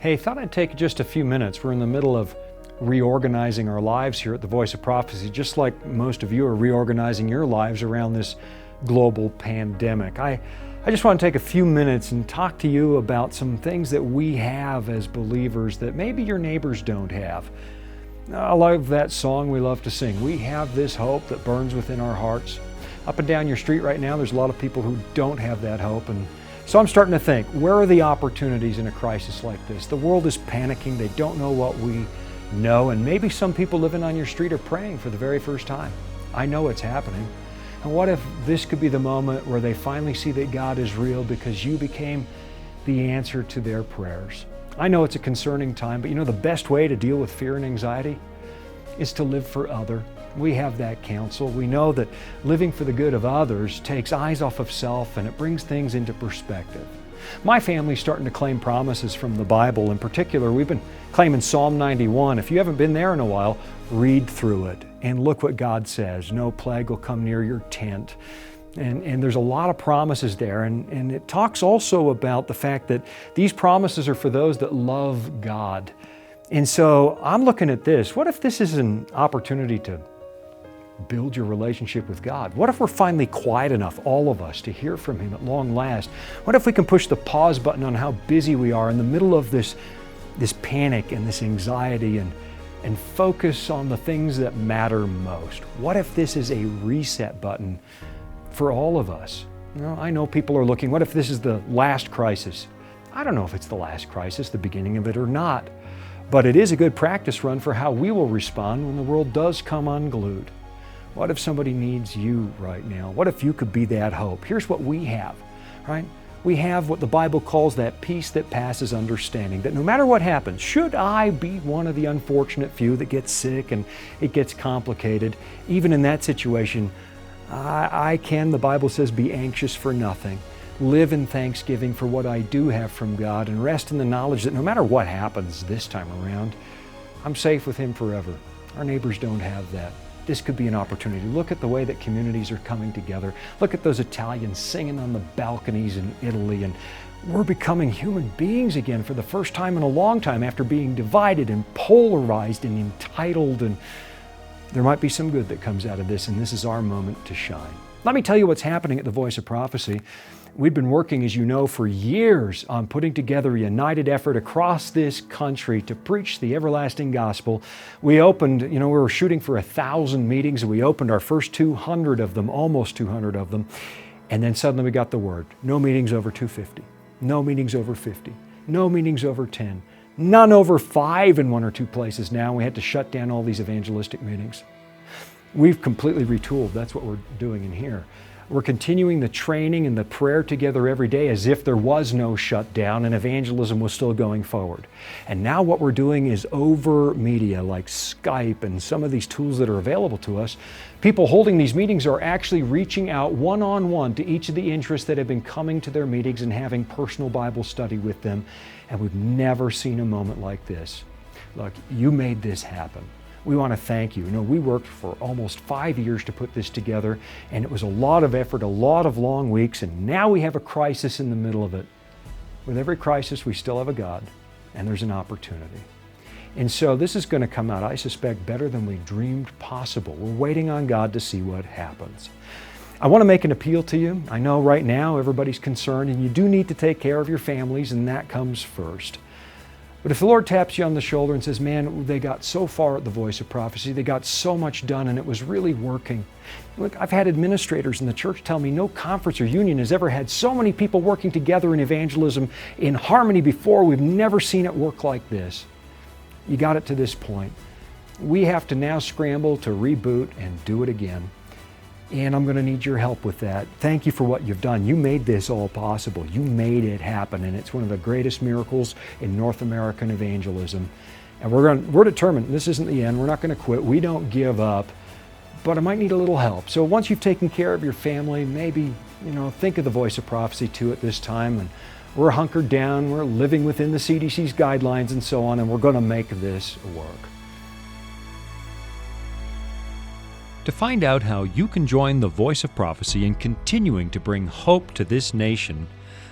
Hey, thought I'd take just a few minutes. We're in the middle of reorganizing our lives here at the Voice of Prophecy, just like most of you are reorganizing your lives around this global pandemic. I just want to take a few minutes and talk to you about some things that we have as believers that maybe your neighbors don't have. I love that song we love to sing. We have this hope that burns within our hearts. Up and down your street right now, there's a lot of people who don't have that hope. And so I'm starting to think, where are the opportunities in a crisis like this? The world is panicking. They don't know what we know. And maybe some people living on your street are praying for the very first time. I know it's happening. And what if this could be the moment where they finally see that God is real because you became the answer to their prayers? I know it's a concerning time, but you know the best way to deal with fear and anxiety is to live for other. We have that counsel. We know that living for the good of others takes eyes off of self and it brings things into perspective. My family's starting to claim promises from the Bible. In particular, we've been claiming Psalm 91. If you haven't been there in a while, read through it and look what God says. No plague will come near your tent. And there's a lot of promises there. And it talks also about the fact that these promises are for those that love God. And so I'm looking at this. What if this is an opportunity to build your relationship with God? What if we're finally quiet enough, all of us, to hear from Him at long last? What if we can push the pause button on how busy we are in the middle of this panic and this anxiety and focus on the things that matter most? What if this is a reset button for all of us? You know, I know people are looking, what if this is the last crisis? I don't know if it's the last crisis, the beginning of it or not, but it is a good practice run for how we will respond when the world does come unglued. What if somebody needs you right now? What if you could be that hope? Here's what we have, right? We have what the Bible calls that peace that passes understanding, that no matter what happens, should I be one of the unfortunate few that gets sick and it gets complicated, even in that situation, I can, the Bible says, be anxious for nothing. Live in thanksgiving for what I do have from God and rest in the knowledge that no matter what happens this time around, I'm safe with Him forever. Our neighbors don't have that. This could be an opportunity. Look at the way that communities are coming together. Look at those Italians singing on the balconies in Italy. And we're becoming human beings again for the first time in a long time after being divided and polarized and entitled. And there might be some good that comes out of this, and this is our moment to shine. Let me tell you what's happening at the Voice of Prophecy. We've been working, as you know, for years on putting together a united effort across this country to preach the everlasting gospel. We opened, we were shooting for 1,000 meetings, and we opened our first 200 of them, almost 200 of them, and then suddenly we got the word. No meetings over 250, no meetings over 50, no meetings over 10, none over 5 in 1 or 2 places now. We had to shut down all these evangelistic meetings. We've completely retooled. That's what we're doing in here. We're continuing the training and the prayer together every day as if there was no shutdown and evangelism was still going forward. And now what we're doing is over media like Skype and some of these tools that are available to us. People holding these meetings are actually reaching out one-on-one to each of the interests that have been coming to their meetings and having personal Bible study with them. And we've never seen a moment like this. Look, you made this happen. We want to thank you. We worked for almost 5 years to put this together, and it was a lot of effort, a lot of long weeks, and now we have a crisis in the middle of it. With every crisis, we still have a God, and there's an opportunity. And so this is going to come out, I suspect, better than we dreamed possible. We're waiting on God to see what happens. I want to make an appeal to you. I know right now everybody's concerned, and you do need to take care of your families, and that comes first. But if the Lord taps you on the shoulder and says, man, they got so far at the Voice of Prophecy, they got so much done and it was really working. Look, I've had administrators in the church tell me no conference or union has ever had so many people working together in evangelism in harmony before. We've never seen it work like this. You got it to this point. We have to now scramble to reboot and do it again. And I'm going to need your help with that. Thank you for what you've done. You made this all possible. You made it happen, and it's one of the greatest miracles in North American evangelism. And we're determined. This isn't the end. We're not going to quit. We don't give up, but I might need a little help. So once you've taken care of your family, maybe, think of the Voice of Prophecy too at this time. And we're hunkered down. We're living within the CDC's guidelines and so on, and we're going to make this work. To find out how you can join the Voice of Prophecy in continuing to bring hope to this nation,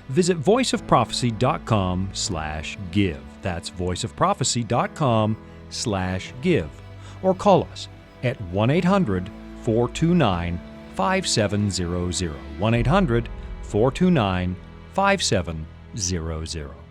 visit voiceofprophecy.com/give. That's voiceofprophecy.com/give. Or call us at 1-800-429-5700. 1-800-429-5700.